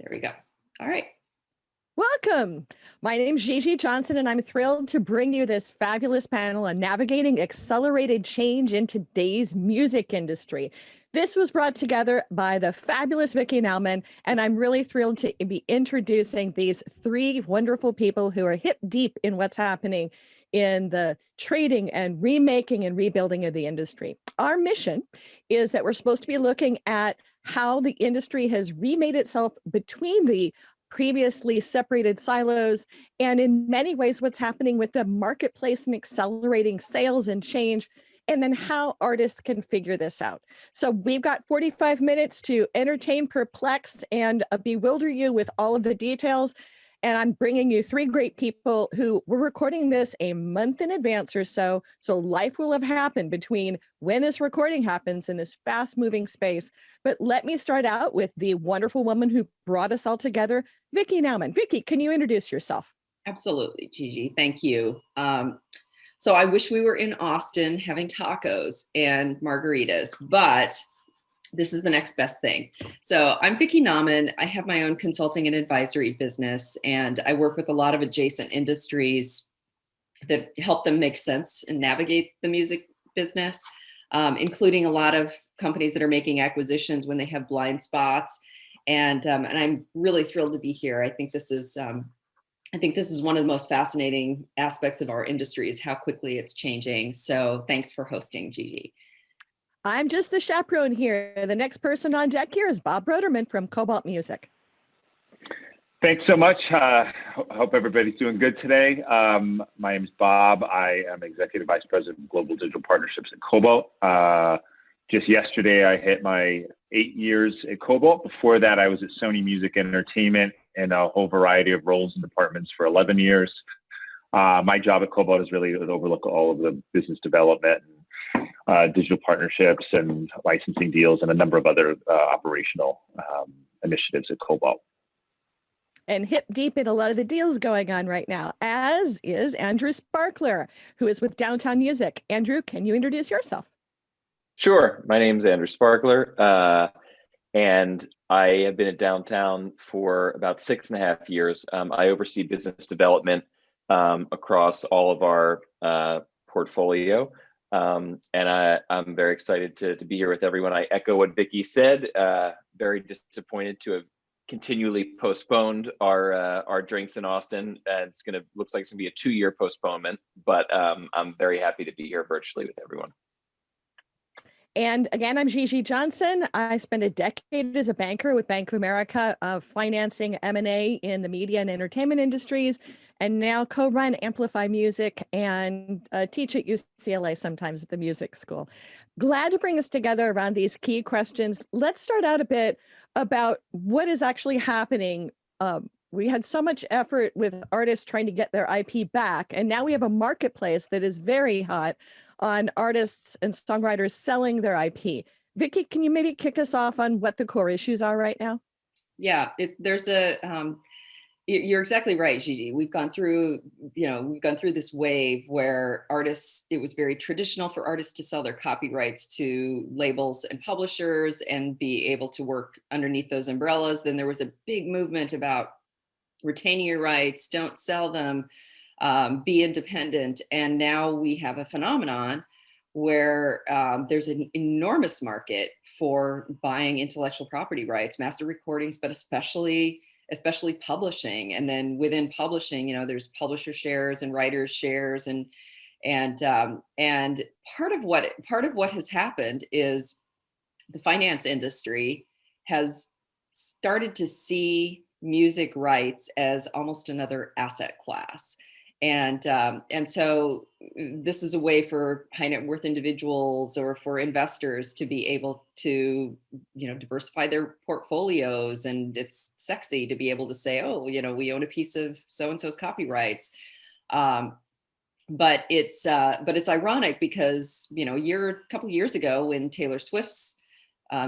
There we go. All right. Welcome. My name is Gigi Johnson, and I'm thrilled to bring you this fabulous panel on navigating accelerated change in today's music industry. This was brought together by the fabulous Vicki Nauman, and I'm really thrilled to be introducing these three wonderful people who are hip deep in what's happening in the trading and remaking and rebuilding of the industry. Our mission is that we're supposed to be looking at how the industry has remade itself between the previously separated silos, and in many ways, what's happening with the marketplace and accelerating sales and change, and then how artists can figure this out. So we've got 45 minutes to entertain, perplex, and bewilder you with all of the details. And I'm bringing you three great people who we're recording this a month in advance or so. So life will have happened between when this recording happens in this fast moving space. But let me start out with the wonderful woman who brought us all together, Vicki Nauman. Vicki, can you introduce yourself? Absolutely, Gigi. Thank you. So I wish we were in Austin having tacos and margaritas, but this is the next best thing. So I'm Vicki Nauman. I have my own consulting and advisory business, and I work with a lot of adjacent industries that help them make sense and navigate the music business, including a lot of companies that are making acquisitions when they have blind spots. And I'm really thrilled to be here. I think this is one of the most fascinating aspects of our industry is how quickly it's changing. So thanks for hosting, Gigi. I'm just the chaperone here. The next person on deck here is Bob Broderman from Cobalt Music. Thanks so much. Hope everybody's doing good today. My name is Bob. I am Executive Vice President of Global Digital Partnerships at Cobalt. Just yesterday, I hit my 8 years at Cobalt. Before that, I was at Sony Music Entertainment in a whole variety of roles and departments for 11 years. My job at Cobalt is really to overlook all of the business development, digital partnerships and licensing deals and a number of other operational initiatives at Cobalt. And hip deep in a lot of the deals going on right now, as is Andrew Sparkler, who is with Downtown Music. Andrew, can you introduce yourself? Sure. My name is Andrew Sparkler, and I have been at Downtown for about 6.5 years. I oversee business development across all of our portfolio. And I'm very excited to be here with everyone. I echo what Vicki said. Very disappointed to have continually postponed our drinks in Austin. And looks like it's gonna be a 2-year postponement, but I'm very happy to be here virtually with everyone. And again, I'm Gigi Johnson. I spent a decade as a banker with Bank of America, financing M&A in the media and entertainment industries, and now co-run Amplify Music and teach at UCLA sometimes at the music school. Glad to bring us together around these key questions. Let's start out a bit about what is actually happening. We had so much effort with artists trying to get their IP back, and now we have a marketplace that is very hot on artists and songwriters selling their IP. Vicki, can you maybe kick us off on what the core issues are right now? Yeah, you're exactly right, Gigi. We've gone through this wave where artists, it was very traditional for artists to sell their copyrights to labels and publishers and be able to work underneath those umbrellas. Then there was a big movement about retaining your rights, don't sell them, be independent. And now we have a phenomenon where there's an enormous market for buying intellectual property rights, master recordings, but especially publishing. And then within publishing, there's publisher shares and writers shares, and part of what has happened is the finance industry has started to see music rights as almost another asset class. And so this is a way for high net worth individuals or for investors to be able to, diversify their portfolios. And it's sexy to be able to say, oh, we own a piece of so-and-so's copyrights. But it's ironic because, a couple of years ago when Taylor Swift's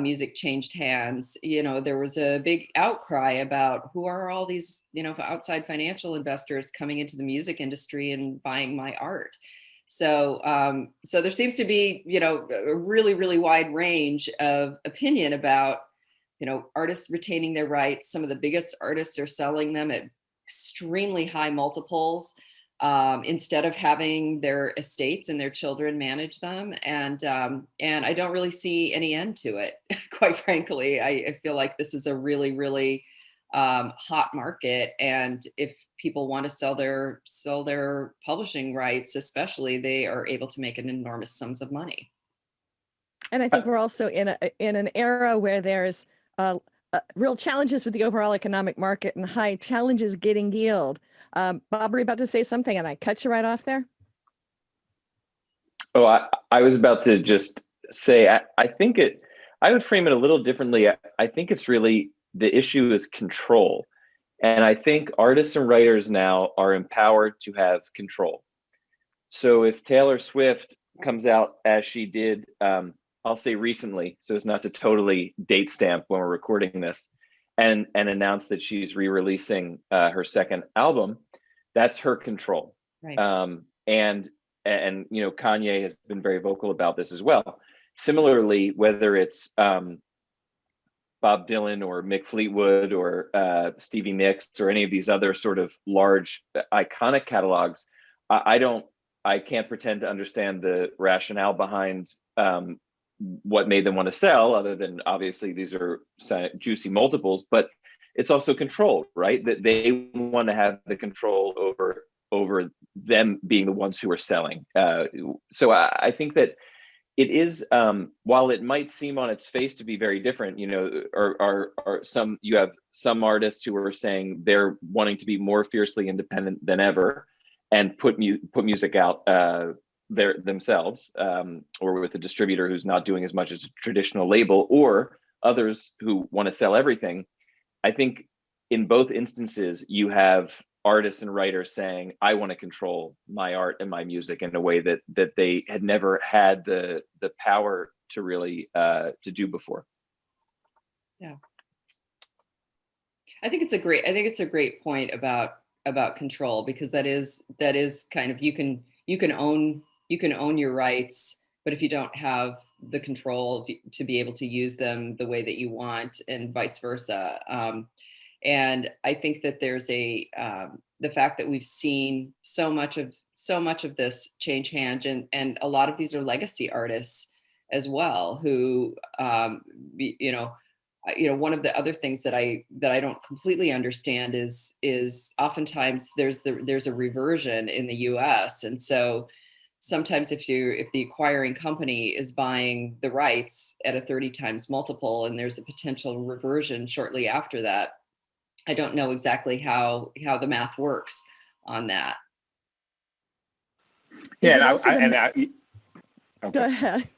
music changed hands, there was a big outcry about who are all these, outside financial investors coming into the music industry and buying my art. So there seems to be, a really, really wide range of opinion about artists retaining their rights. Some of the biggest artists are selling them at extremely high multiples, instead of having their estates and their children manage them. And I don't really see any end to it, quite frankly. I feel like this is a really, really hot market. And if people want to sell their publishing rights, especially, they are able to make an enormous sums of money. And I think we're also in an era where there's real challenges with the overall economic market and high challenges getting yield. Bob, were you about to say something and I cut you right off there? Oh, I was about to just say, I would frame it a little differently. I think it's really, the issue is control. And I think artists and writers now are empowered to have control. So if Taylor Swift comes out as she did, I'll say recently, so as not to totally date stamp when we're recording this, and announce that she's re-releasing her second album, that's her control. Right. And Kanye has been very vocal about this as well. Similarly, whether it's Bob Dylan or Mick Fleetwood or Stevie Nicks or any of these other sort of large iconic catalogs, I can't pretend to understand the rationale behind what made them want to sell, other than obviously these are juicy multiples, but it's also control, right? That they want to have the control over them being the ones who are selling. So I think that it is, while it might seem on its face to be very different, you have some artists who are saying they're wanting to be more fiercely independent than ever and put music out themselves, or with a distributor who's not doing as much as a traditional label, or others who want to sell everything. I think in both instances, you have artists and writers saying, I want to control my art and my music in a way that they had never had the power to really to do before. Yeah. I think it's a great point about control, because that is kind of, you can own your rights, but if you don't have the control to be able to use them the way that you want, and vice versa. And I think that there's the fact that we've seen so much of this change hands, and a lot of these are legacy artists as well, who, one of the other things that I don't completely understand is oftentimes there's a reversion in the US. And so sometimes if the acquiring company is buying the rights at a 30 times multiple, and there's a potential reversion shortly after that, I don't know exactly how the math works on that. Yeah, Go ahead.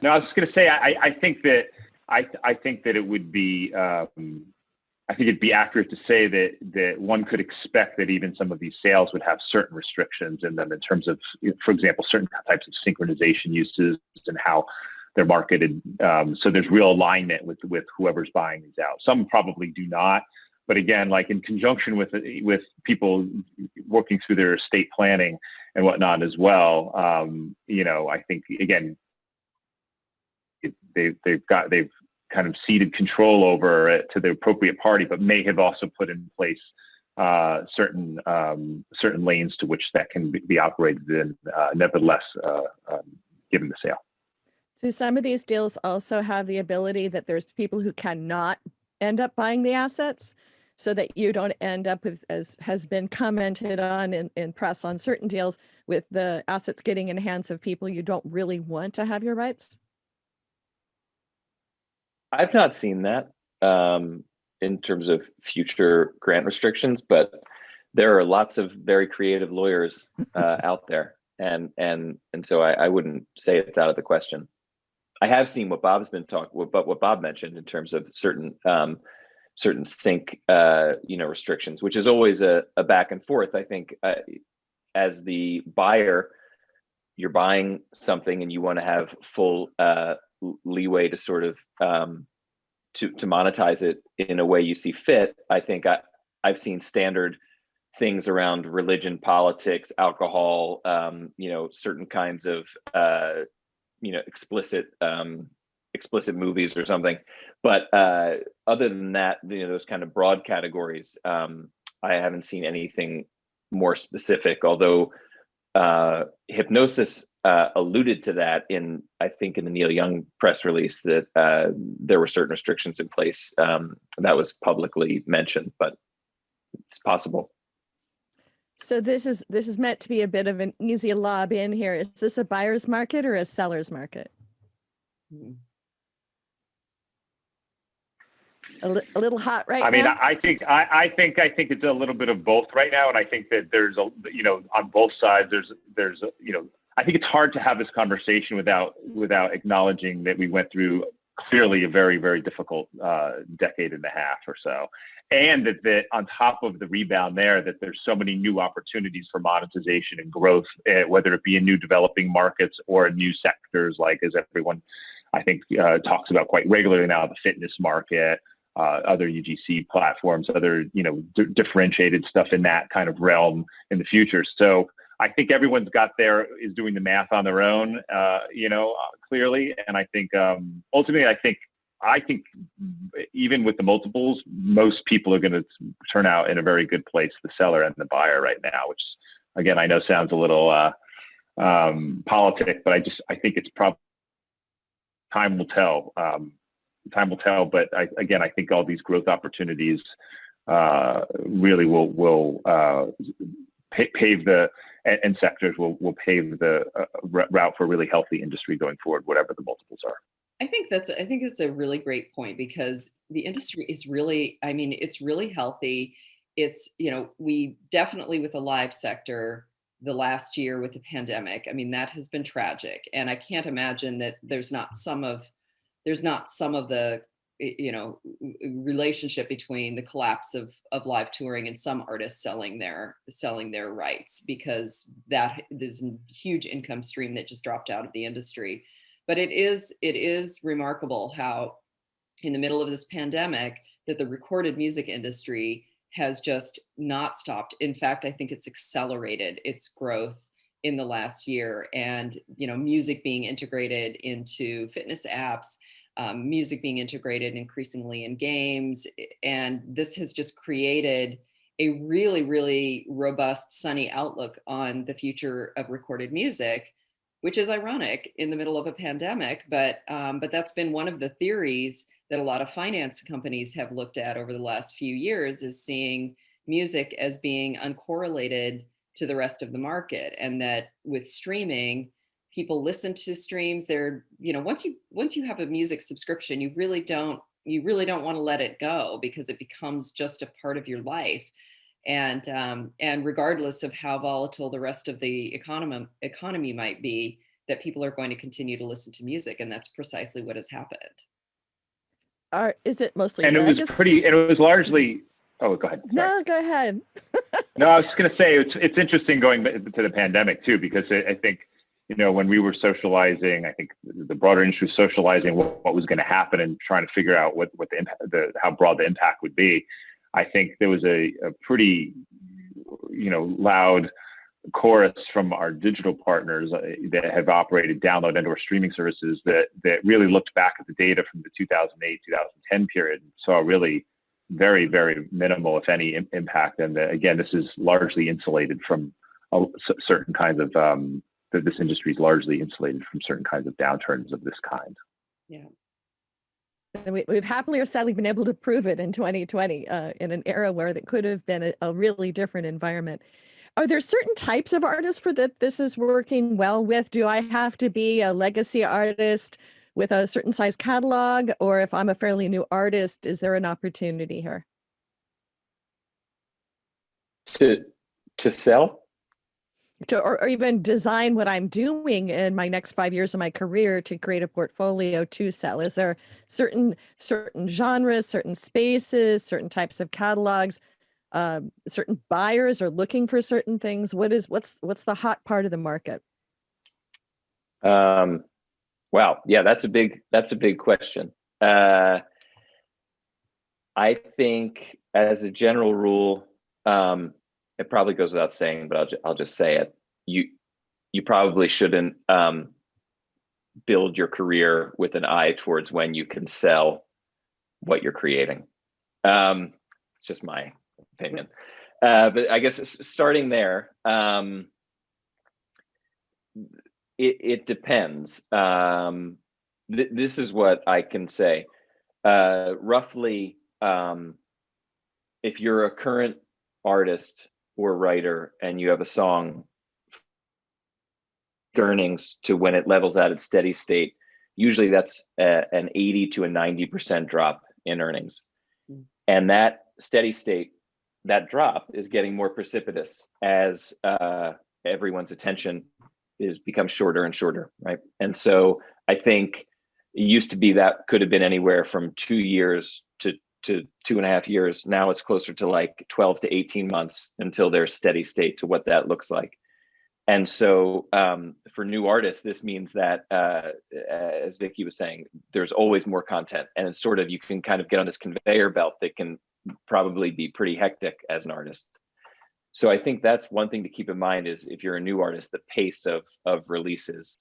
No, I was just going to say, I think that it would be, I think it'd be accurate to say that one could expect that even some of these sales would have certain restrictions in them in terms of, for example, certain types of synchronization uses and how they're marketed. So there's real alignment with whoever's buying these out. Some probably do not. But again, like in conjunction with people working through their estate planning and whatnot as well, I think again, they've kind of ceded control over it to the appropriate party, but may have also put in place certain lanes to which that can be operated in, nevertheless, given the sale. So some of these deals also have the ability that there's people who cannot end up buying the assets, so that you don't end up with, as has been commented on in press on certain deals, with the assets getting in the hands of people you don't really want to have your rights? I've not seen that in terms of future grant restrictions, but there are lots of very creative lawyers out there, and so I wouldn't say it's out of the question. I have seen what Bob's been what Bob mentioned in terms of certain sync restrictions, which is always a back and forth. I think as the buyer, you're buying something and you want to have full leeway to sort of to monetize it in a way you see fit. I think I've seen standard things around religion, politics, alcohol, certain kinds of explicit explicit movies or something. But other than that, those kind of broad categories, I haven't seen anything more specific, although Hypnosis alluded to that I think in the Neil Young press release, that there were certain restrictions in place. That was publicly mentioned, but it's possible. So this is meant to be a bit of an easy lob in here. Is this a buyer's market or a seller's market? A little hot right now? I mean, I think it's a little bit of both right now, and I think that there's on both sides there's I think it's hard to have this conversation without acknowledging that we went through clearly a very, very difficult decade and a half or so, and that on top of the rebound that there's so many new opportunities for monetization and growth, whether it be in new developing markets or in new sectors, like as everyone I think talks about quite regularly now, the fitness market, other UGC platforms, other differentiated stuff in that kind of realm in the future. So I think everyone's is doing the math on their own, clearly. And I think ultimately, I think even with the multiples, most people are going to turn out in a very good place, the seller and the buyer right now, which again, I know sounds a little politic, but I think it's probably time will tell. Time will tell, but I think all these growth opportunities really will pave the and sectors will pave the route for a really healthy industry going forward, whatever the multiples are. I think it's a really great point, because the industry is really, I mean, it's really healthy. It's, we definitely, with the live sector, the last year with the pandemic, I mean, that has been tragic. And I can't imagine that there's not some of the relationship between the collapse of live touring and some artists selling their rights, because that is a huge income stream that just dropped out of the industry. But it is remarkable how in the middle of this pandemic that the recorded music industry has just not stopped. In fact, I think it's accelerated its growth in the last year. And music being integrated into fitness apps, music being integrated increasingly in games. And this has just created a really, really robust, sunny outlook on the future of recorded music, which is ironic in the middle of a pandemic. But that's been one of the theories that a lot of finance companies have looked at over the last few years, is seeing music as being uncorrelated to the rest of the market. And that with streaming, people listen to streams. They're, once you have a music subscription, you really don't want to let it go, because it becomes just a part of your life. And regardless of how volatile the rest of the economy might be, that people are going to continue to listen to music. And that's precisely what has happened. Is it mostly? And it was largely. Oh, go ahead. Sorry. No, go ahead. No, I was just going to say it's interesting going to the pandemic too, because I think when we were socializing, I think the broader industry was socializing what was going to happen and trying to figure out what the impact, how broad the impact would be. I think there was a pretty loud chorus from our digital partners that have operated download and/or streaming services that really looked back at the data from the 2008, 2010 period and saw really very, very minimal, if any, impact. And again, this is largely insulated from certain kinds of, this industry is largely insulated from certain kinds of downturns of this kind. Yeah. And we've happily or sadly been able to prove it in 2020, in an era where that could have been a really different environment. Are there certain types of artists for that this is working well with? Do I have to be a legacy artist with a certain size catalog? Or if I'm a fairly new artist, is there an opportunity here? To sell? Or even design what I'm doing in my next 5 years of my career to create a portfolio to sell? Is there certain genres, certain spaces, certain types of catalogs, certain buyers are looking for certain things? What's the hot part of the market? Wow. Yeah, that's a big question. I think as a general rule, it probably goes without saying, but I'll just say it. You probably shouldn't build your career with an eye towards when you can sell what you're creating. It's just my opinion. But I guess starting there, it depends. This is what I can say. Roughly, if you're a current artist or writer and you have a song, earnings to when it levels out at steady state, usually that's an 80 to a 90% drop in earnings. And that steady state, that drop is getting more precipitous as everyone's attention becomes shorter and shorter, right? And so I think it used to be that could have been anywhere from 2 years to 2.5 years. Now it's closer to like 12 to 18 months until there's steady state to what that looks like. And so for new artists, this means that, as Vicky was saying, there's always more content, and it's sort of, you can kind of get on this conveyor belt that can probably be pretty hectic as an artist. So I think that's one thing to keep in mind, is if you're a new artist, the pace of releases.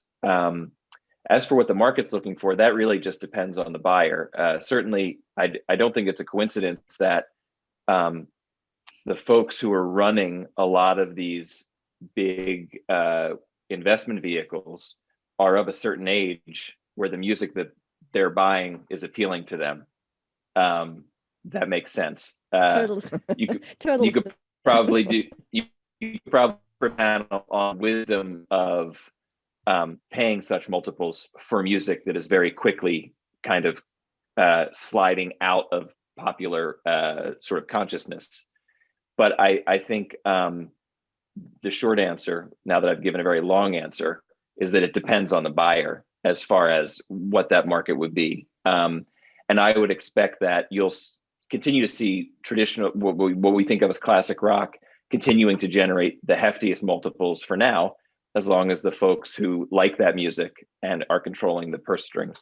As for what the market's looking for, that really just depends on the buyer. Certainly, I don't think it's a coincidence that the folks who are running a lot of these big investment vehicles are of a certain age where the music that they're buying is appealing to them. That makes sense. You could probably do, you could probably panel on wisdom of paying such multiples for music that is very quickly kind of sliding out of popular sort of consciousness. But I think the short answer, now that I've given a very long answer, is that it depends on the buyer as far as what that market would be. And I would expect that you'll continue to see traditional, what we think of as classic rock, continuing to generate the heftiest multiples for now, as long as the folks who like that music and are controlling the purse strings.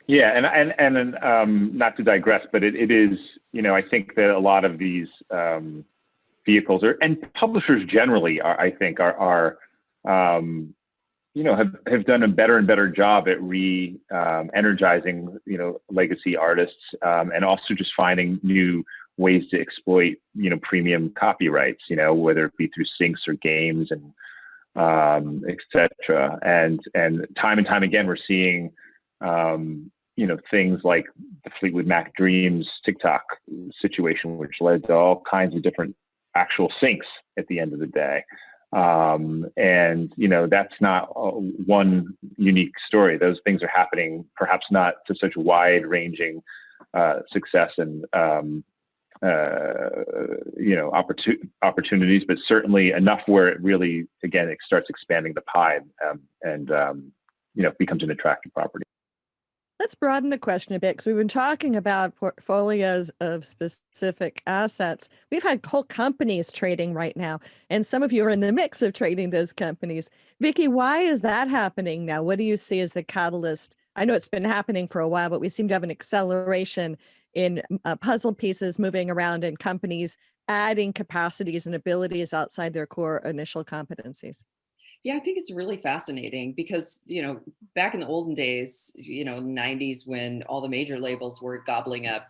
Yeah, and not to digress, but it is, I think that a lot of these vehicles and publishers generally have done a better and better job at energizing legacy artists, and also just finding new ways to exploit premium copyrights, whether it be through syncs or games and etc. And time again we're seeing things like the Fleetwood Mac Dreams TikTok situation, which led to all kinds of different actual syncs at the end of the day. And that's not one unique story. Those things are happening, perhaps not to such wide-ranging success and opportunities, but certainly enough where it really, again, it starts expanding the pie and becomes an attractive property. Let's broaden the question a bit, because we've been talking about portfolios of specific assets. We've had whole companies trading right now, and some of you are in the mix of trading those companies. Vicky, why is that happening now? What do you see as the catalyst? I know it's been happening for a while, but we seem to have an acceleration in puzzle pieces moving around and companies adding capacities and abilities outside their core initial competencies. Yeah, I think it's really fascinating because, back in the olden days, 90s, when all the major labels were gobbling up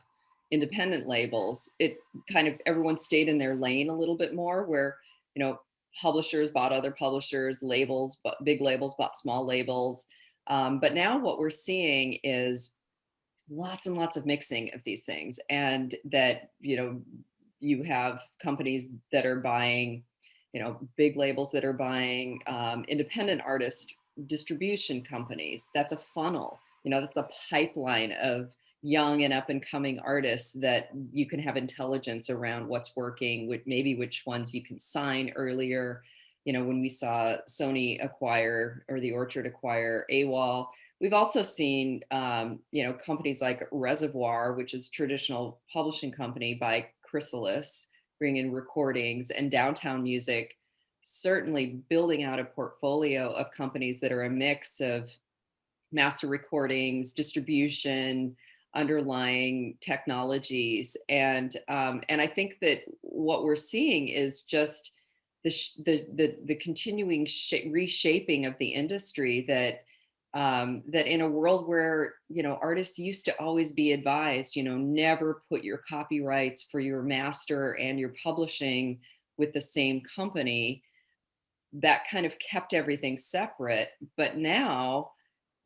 independent labels, it kind of, everyone stayed in their lane a little bit more, where, publishers bought other publishers, labels, but big labels bought small labels. But now what we're seeing is lots and lots of mixing of these things, and that, you have companies that are buying, big labels that are buying independent artist distribution companies. That's a funnel, that's a pipeline of young and up and coming artists that you can have intelligence around what's working, with maybe which ones you can sign earlier. When we saw Sony acquire, or the Orchard acquire AWOL, we've also seen, companies like Reservoir, which is a traditional publishing company, by Chrysalis, bring in recordings, and Downtown Music certainly building out a portfolio of companies that are a mix of master recordings, distribution, underlying technologies. And I think that what we're seeing is just the continuing reshaping of the industry, that that in a world where, you know, artists used to always be advised, you know, never put your copyrights for your master and your publishing with the same company, that kind of kept everything separate. But now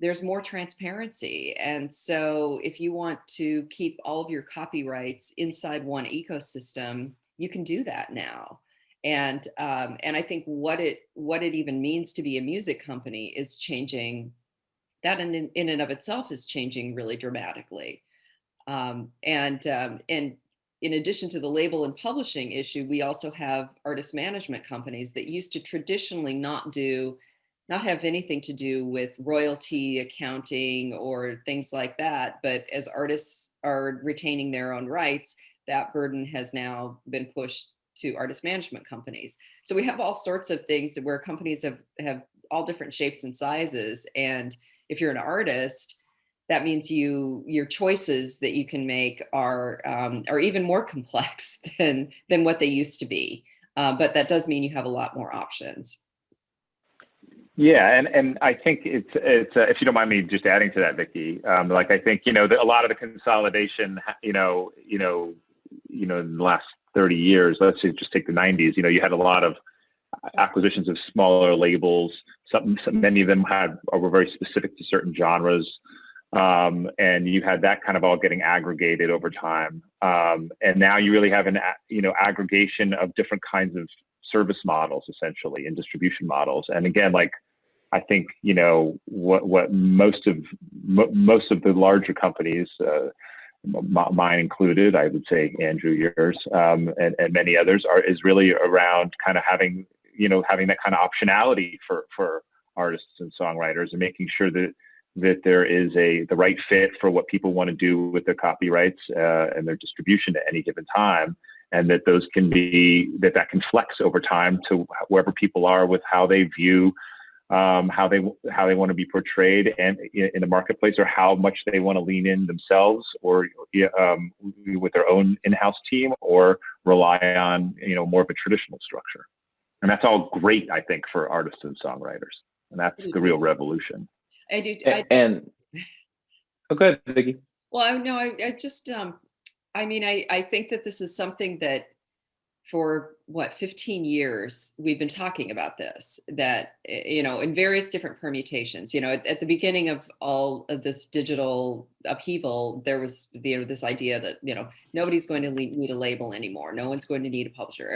there's more transparency. And so if you want to keep all of your copyrights inside one ecosystem, you can do that now. And I think what it even means to be a music company is changing. That in and of itself is changing really dramatically. And in addition to the label and publishing issue, we also have artist management companies that used to traditionally not have anything to do with royalty accounting or things like that. But as artists are retaining their own rights, that burden has now been pushed to artist management companies. So we have all sorts of things where companies have all different shapes and sizes. And if you're an artist, that means your choices that you can make are even more complex than what they used to be. But that does mean you have a lot more options. Yeah, and I think it's if you don't mind me just adding to that, Vicki, like I think, you know, a lot of the consolidation, you know, in the last 30 years, let's say just take the 90s, you know, you had a lot of acquisitions of smaller labels. Many of them were very specific to certain genres. And you had that kind of all getting aggregated over time. And now you really have an aggregation of different kinds of service models, essentially, and distribution models. And again, like, I think, you know, what most of the larger companies, mine included, I would say, Andrew, yours, and many others, is really around kind of having that kind of optionality for artists and songwriters, and making sure that there is the right fit for what people want to do with their copyrights and their distribution at any given time, and that those can that can flex over time to wherever people are with how they view how they want to be portrayed and in the marketplace, or how much they want to lean in themselves, or with their own in-house team, or rely on, you know, more of a traditional structure. And that's all great, I think, for artists and songwriters, and that's the real revolution. I do. Oh, go ahead, Vicki. Well, I just, I mean, I think that this is something that for 15 years, we've been talking about this, that, you know, in various different permutations, you know, at the beginning of all of this digital upheaval, there was, you know, this idea that, you know, nobody's going to need a label anymore. No one's going to need a publisher.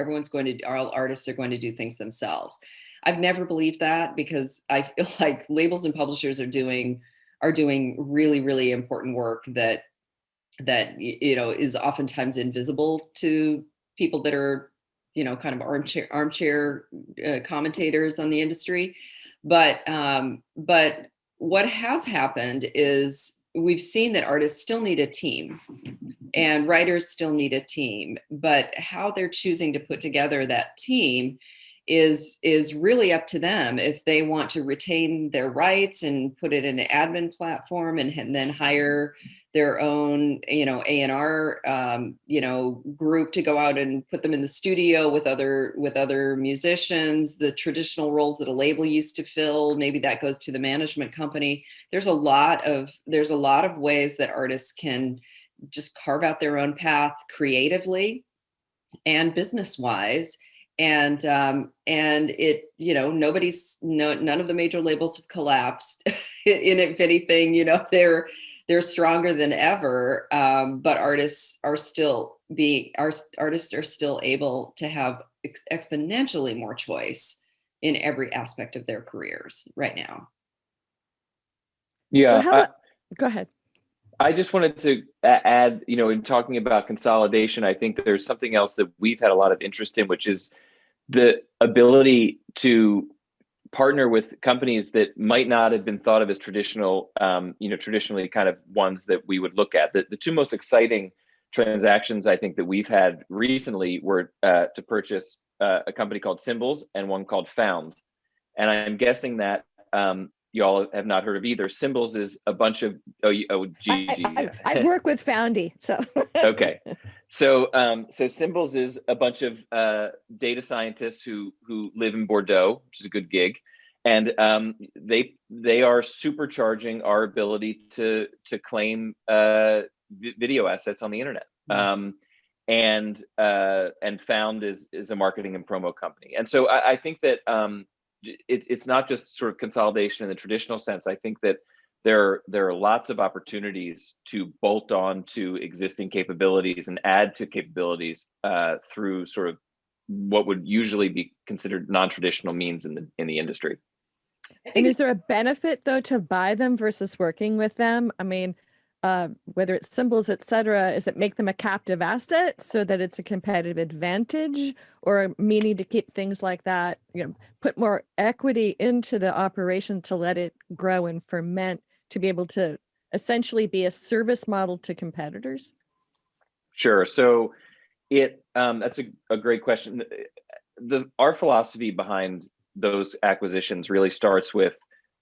All artists are going to do things themselves. I've never believed that, because I feel like labels and publishers are doing really, really important work that, you know, is oftentimes invisible to people that are, you know, kind of armchair commentators on the industry. But what has happened is we've seen that artists still need a team and writers still need a team, but how they're choosing to put together that team is really up to them. If they want to retain their rights and put it in an admin platform and then hire their own, you know, A&R, you know, group to go out and put them in the studio with other musicians, the traditional roles that a label used to fill, maybe that goes to the management company. There's a lot of ways that artists can just carve out their own path creatively and business-wise. And it, you know, none of the major labels have collapsed. And if anything, you know, they're stronger than ever. But artists are still able to have exponentially more choice in every aspect of their careers right now. Yeah. So go ahead. I just wanted to add, you know, in talking about consolidation, I think there's something else that we've had a lot of interest in, which is the ability to partner with companies that might not have been thought of as traditional, traditionally kind of ones that we would look at. The two most exciting transactions I think that we've had recently were to purchase a company called Symbols and one called Found. And I'm guessing that you all have not heard of either. Symbols is a bunch of, Gigi. I've worked with Foundy, so. Okay. So Symbols is a bunch of data scientists who live in Bordeaux, which is a good gig, and they are supercharging our ability to claim video assets on the internet. And Found is a marketing and promo company, and so I think that it's not just sort of consolidation in the traditional sense. I think that there are lots of opportunities to bolt on to existing capabilities and add to capabilities through sort of what would usually be considered non-traditional means in the industry. And is there a benefit though to buy them versus working with them? I mean, whether it's Symbols, et cetera, is it make them a captive asset so that it's a competitive advantage, or meaning to keep things like that, put more equity into the operation to let it grow and ferment, to be able to essentially be a service model to competitors? Sure. So that's a great question. Our philosophy behind those acquisitions really starts with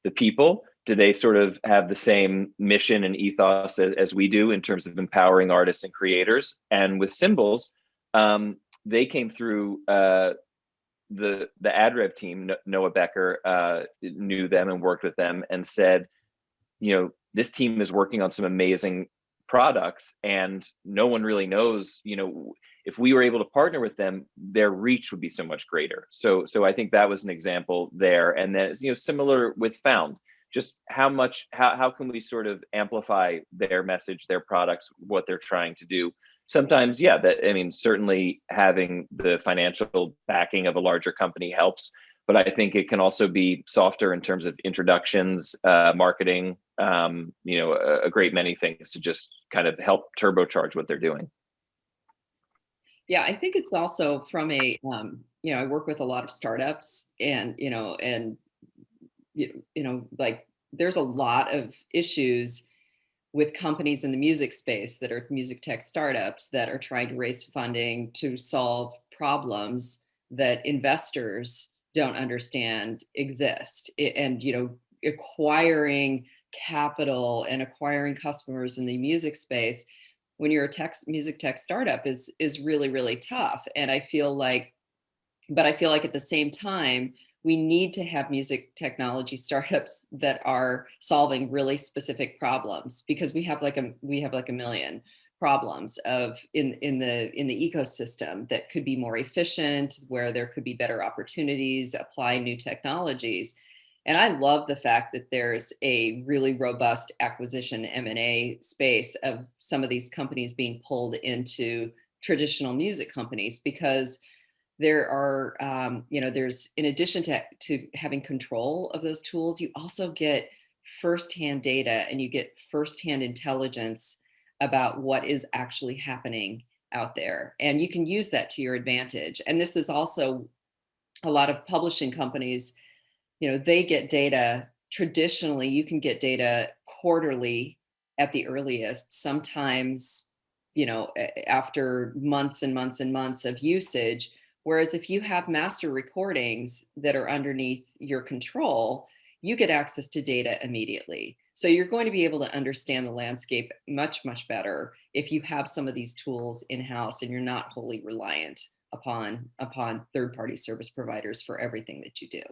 the people. Do they sort of have the same mission and ethos as we do in terms of empowering artists and creators? And with Symbols, they came through the ad rev team. Noah Becker knew them and worked with them and said, this team is working on some amazing products, and no one really knows, if we were able to partner with them, their reach would be so much greater. So I think that was an example there. And then, similar with Found, just how can we sort of amplify their message, their products, what they're trying to do? Sometimes, certainly having the financial backing of a larger company helps, but I think it can also be softer in terms of introductions, marketing, a great many things to just kind of help turbocharge what they're doing. Yeah, I think it's also from I work with a lot of startups, and like there's a lot of issues with companies in the music space that are music tech startups that are trying to raise funding to solve problems that investors don't understand exist. And acquiring capital and acquiring customers in the music space when you're a music tech startup is really, really tough. And I feel like at the same time, we need to have music technology startups that are solving really specific problems, because we have like a million problems in the ecosystem that could be more efficient, where there could be better opportunities, apply new technologies. And I love the fact that there's a really robust acquisition M&A space of some of these companies being pulled into traditional music companies, because there are, there's, in addition to having control of those tools, you also get firsthand data and you get firsthand intelligence about what is actually happening out there. And you can use that to your advantage. And this is also a lot of publishing companies, they get data. Traditionally, you can get data quarterly at the earliest, sometimes, after months and months and months of usage. Whereas if you have master recordings that are underneath your control, you get access to data immediately. So you're going to be able to understand the landscape much, much better if you have some of these tools in-house and you're not wholly reliant upon third-party service providers for everything that you do.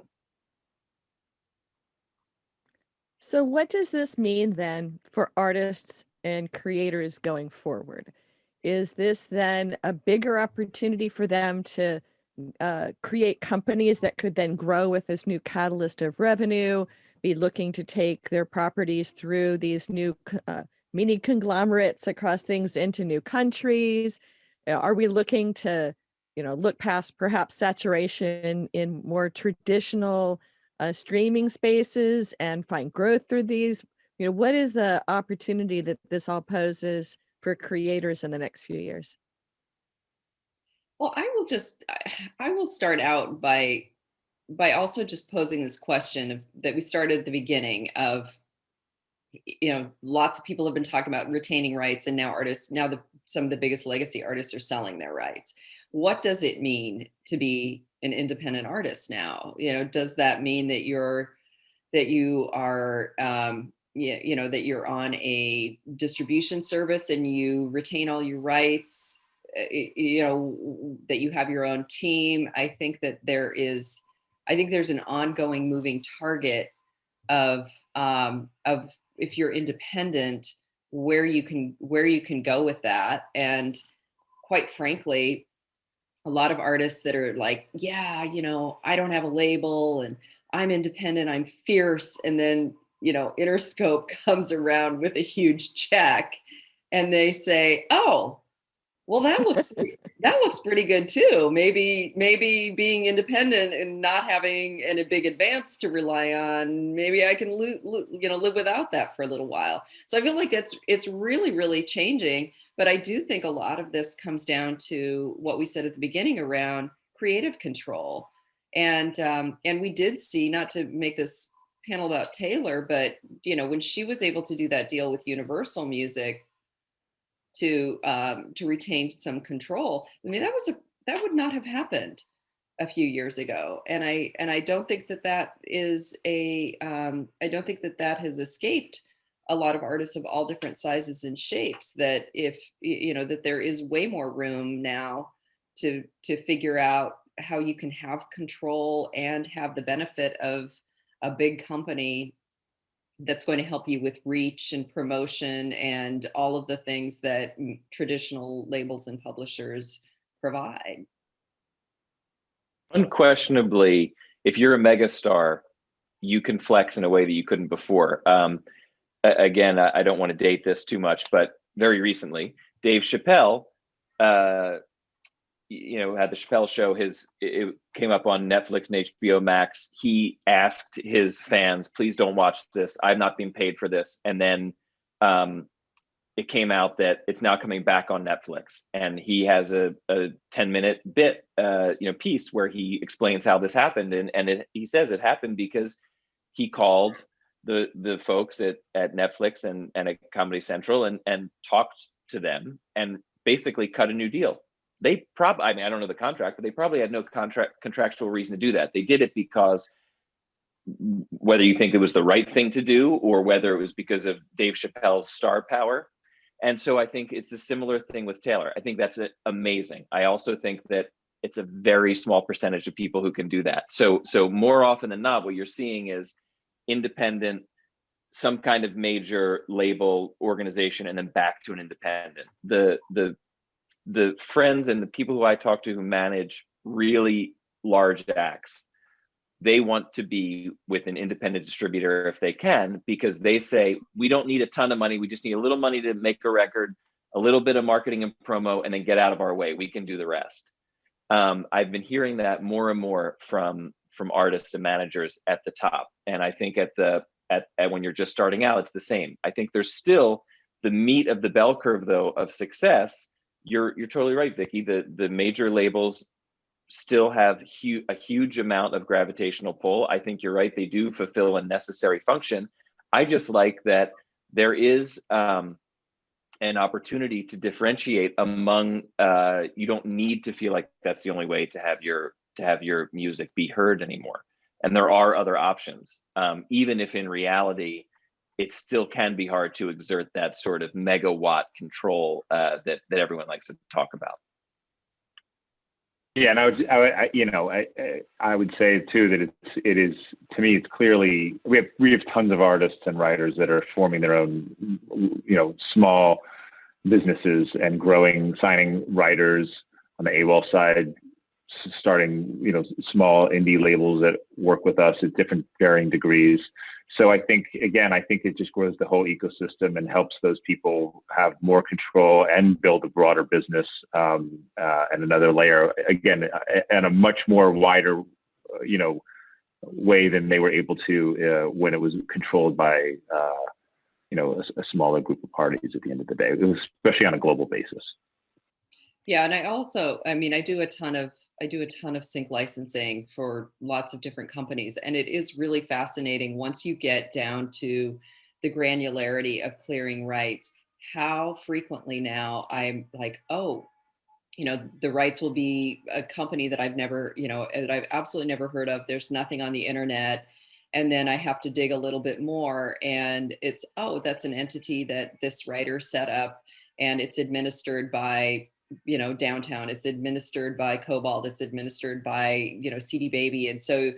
So what does this mean then for artists and creators going forward? Is this then a bigger opportunity for them to create companies that could then grow with this new catalyst of revenue, be looking to take their properties through these new mini conglomerates across things into new countries? Are we looking to, look past perhaps saturation in more traditional streaming spaces and find growth through these? What is the opportunity that this all poses for creators in the next few years? Well, I will start out by also just posing this question that we started at the beginning of, lots of people have been talking about retaining rights, and some of the biggest legacy artists are selling their rights. What does it mean to be an independent artist now? Does that mean that you're on a distribution service and you retain all your rights you know, that you have your own team. I think that there's an ongoing moving target of if you're independent, where you can go with that. And quite frankly, a lot of artists that are like, yeah, you know, I don't have a label and I'm independent, I'm fierce. And then, you know, Interscope comes around with a huge check and they say, oh, well, that looks pretty good too. Maybe being independent and not having a big advance to rely on, maybe I can live without that for a little while. So I feel like it's really, really changing. But I do think a lot of this comes down to what we said at the beginning around creative control. And we did see, not to make this panel about Taylor, but you know, when she was able to do that deal with Universal Music to retain some control, I mean, that would not have happened a few years ago. And I don't think that is I don't think that has escaped a lot of artists of all different sizes and shapes, that if, you know, that there is way more room now to figure out how you can have control and have the benefit of a big company that's going to help you with reach and promotion and all of the things that traditional labels and publishers provide. Unquestionably, if you're a megastar, you can flex in a way that you couldn't before. Again, I don't want to date this too much, but very recently, Dave Chappelle, you know, had the Chappelle Show. It came up on Netflix and HBO Max. He asked his fans, "Please don't watch this. I'm not being paid for this." And then it came out that it's now coming back on Netflix, and he has a 10-minute bit, piece where he explains how this happened, and he says it happened because he called the folks at Netflix and at Comedy Central and talked to them and basically cut a new deal. They probably, I mean, I don't know the contract, but they probably had no contractual reason to do that. They did it because, whether you think it was the right thing to do or whether it was because of Dave Chappelle's star power. And so I think it's a similar thing with Taylor. I think that's amazing. I also think that it's a very small percentage of people who can do that. So more often than not, what you're seeing is independent, some kind of major label organization, and then back to an independent. The friends and the people who I talk to who manage really large acts, they want to be with an independent distributor if they can, because they say, we don't need a ton of money. We just need a little money to make a record, a little bit of marketing and promo, and then get out of our way. We can do the rest. I've been hearing that more and more from artists and managers at the top. And I think at when you're just starting out, it's the same. I think there's still the meat of the bell curve, though, of success. You're totally right, Vicky. The major labels still have a huge amount of gravitational pull. I think you're right. They do fulfill a necessary function. I just like that there is an opportunity to differentiate among, you don't need to feel like that's the only way to have your music be heard anymore. And there are other options, even if in reality, it still can be hard to exert that sort of megawatt control that everyone likes to talk about. Yeah, and I would say too that it is to me, it's clearly we have tons of artists and writers that are forming their own, small businesses and growing, signing writers on the AWOL side, starting small indie labels that work with us at different varying degrees. So I think it just grows the whole ecosystem and helps those people have more control and build a broader business, and another layer, again, and a much more wider, way than they were able to when it was controlled by, a smaller group of parties at the end of the day, especially on a global basis. Yeah, and I do a ton of sync licensing for lots of different companies, and it is really fascinating once you get down to the granularity of clearing rights, how frequently now I'm like, oh, the rights will be a company that I've never, that I've absolutely never heard of. There's nothing on the internet. And then I have to dig a little bit more, and it's, oh, that's an entity that this writer set up, and it's administered by downtown. It's administered by Cobalt. It's administered by, CD Baby. And so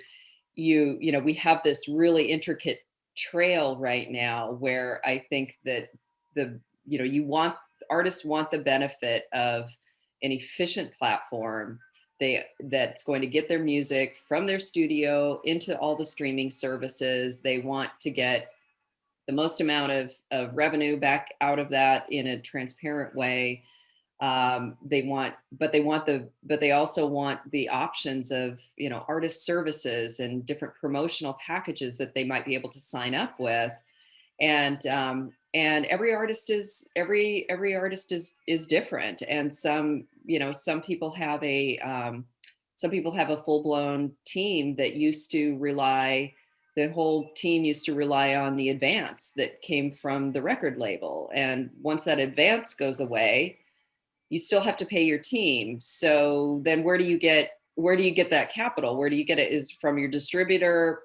we have this really intricate trail right now where I think that artists want the benefit of an efficient platform that's going to get their music from their studio into all the streaming services. They want to get the most amount of revenue back out of that in a transparent way. They also want the options of, artist services and different promotional packages that they might be able to sign up with. And every artist is different. And some people have a full-blown team that the whole team used to rely on the advance that came from the record label. And once that advance goes away, you still have to pay your team. So then where do you get that capital? Where do you get it? Is from your distributor.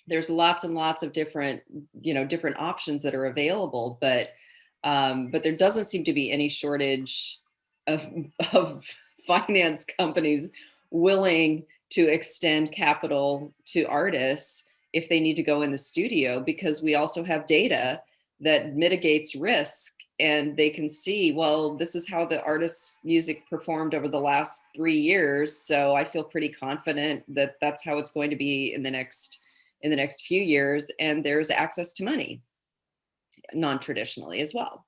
There's lots and lots of different options that are available, but there doesn't seem to be any shortage of finance companies willing to extend capital to artists if they need to go in the studio, because we also have data that mitigates risk, and they can see, well, this is how the artist's music performed over the last 3 years. So I feel pretty confident that that's how it's going to be in the next few years. And there's access to money non-traditionally as well.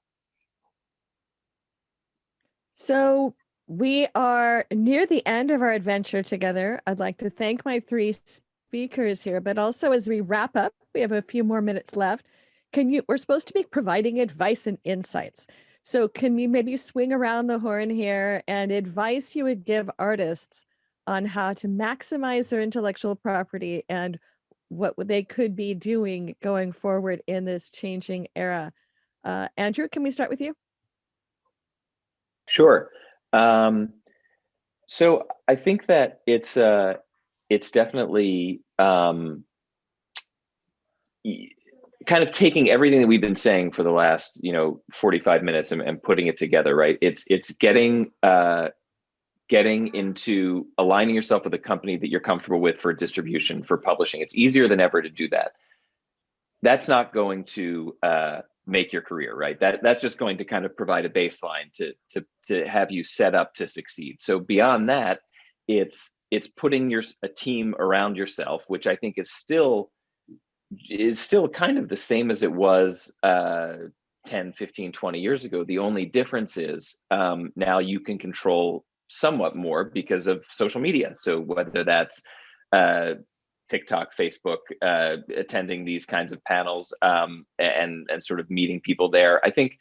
So we are near the end of our adventure together. I'd like to thank my 3 speakers here, but also as we wrap up, we have a few more minutes left. We're supposed to be providing advice and insights. So can we maybe swing around the horn here and advice you would give artists on how to maximize their intellectual property and what they could be doing going forward in this changing era? Andrew, can we start with you? Sure. So I think that it's definitely kind of taking everything that we've been saying for the last 45 minutes and putting it together, right? It's getting into aligning yourself with a company that you're comfortable with for distribution, for publishing. It's easier than ever to do that. That's not going to make your career, right? That's just going to kind of provide a baseline to have you set up to succeed. So beyond that, it's putting a team around yourself, which I think is still kind of the same as it was 10, 15, 20 years ago. The only difference is now you can control somewhat more because of social media. So whether that's TikTok, Facebook, attending these kinds of panels and sort of meeting people there, I think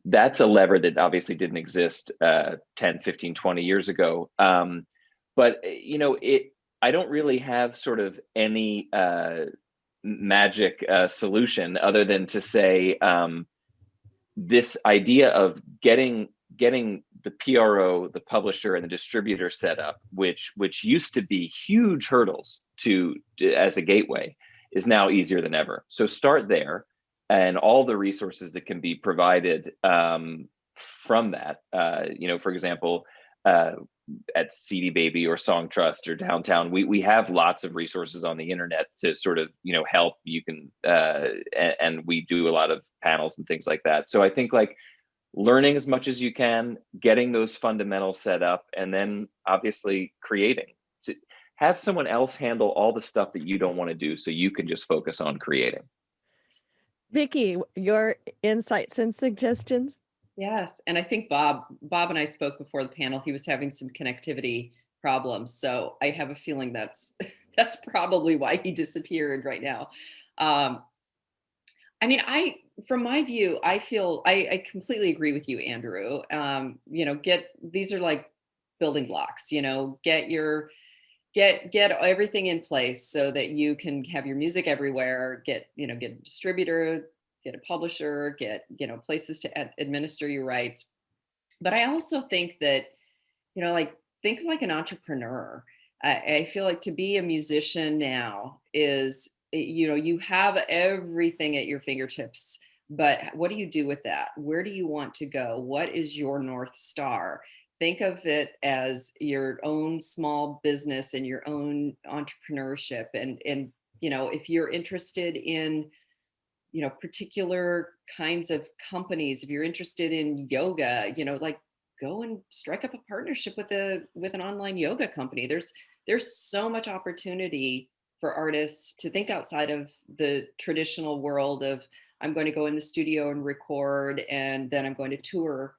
that's a lever that obviously didn't exist 10, 15, 20 years ago. But I don't really have sort of any magic solution other than to say this idea of getting the PRO, the publisher, and the distributor set up, which used to be huge hurdles to as a gateway, is now easier than ever. So start there, and all the resources that can be provided from that. For example, at CD Baby or Song Trust or Downtown, we have lots of resources on the internet to sort of help. You can and we do a lot of panels and things like that. So I think like learning as much as you can, getting those fundamentals set up, and then obviously creating. To have someone else handle all the stuff that you don't want to do, so you can just focus on creating. Vicki, your insights and suggestions? Yes, and I think Bob and I spoke before the panel. He was having some connectivity problems, so I have a feeling that's probably why he disappeared right now. From my view, I feel I completely agree with you, Andrew. These are like building blocks. Get everything in place so that you can have your music everywhere. Get a distributor, get a publisher, get places to administer your rights. But I also think that think like an entrepreneur. I feel like to be a musician now is you have everything at your fingertips, but what do you do with that? Where do you want to go? What is your North Star? think of it as your own small business and your own entrepreneurship. And if you're interested in particular kinds of companies, if you're interested in yoga, like go and strike up a partnership with an online yoga company. There's so much opportunity for artists to think outside of the traditional world of, I'm going to go in the studio and record, and then I'm going to tour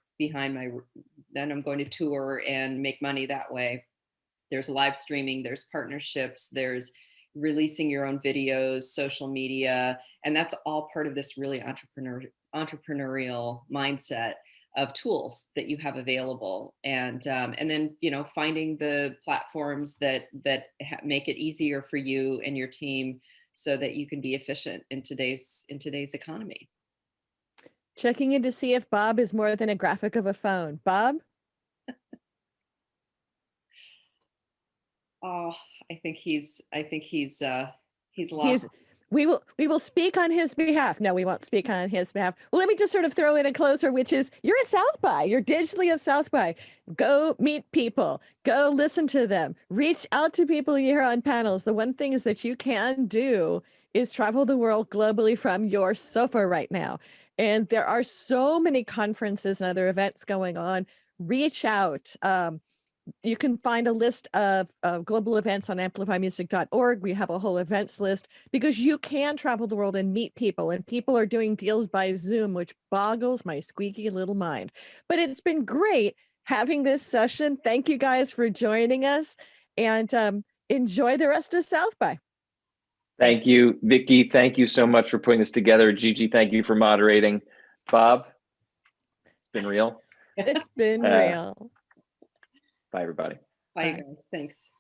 then I'm going to tour and make money that way. There's live streaming, there's partnerships, there's releasing your own videos, social media, and that's all part of this really entrepreneurial mindset of tools that you have available. And then finding the platforms that make it easier for you and your team so that you can be efficient in today's economy. Checking in to see if Bob is more than a graphic of a phone. Bob? Oh, I think he's lost. We will speak on his behalf. No, we won't speak on his behalf. Well, let me just sort of throw in a closer, which is you're at South by. You're digitally at South by. Go meet people. Go listen to them. Reach out to people you hear on panels. The one thing is that you can do is travel the world globally from your sofa right now. And there are so many conferences and other events going on. Reach out. You can find a list of global events on amplifymusic.org. We have a whole events list because you can travel the world and meet people, and people are doing deals by Zoom, which boggles my squeaky little mind. But it's been great having this session. Thank you guys for joining us, and enjoy the rest of South by. Thank you, Vicki. Thank you so much for putting this together. Gigi, thank you for moderating. Bob, it's been real. It's been real. Bye, everybody. Bye, guys. Thanks.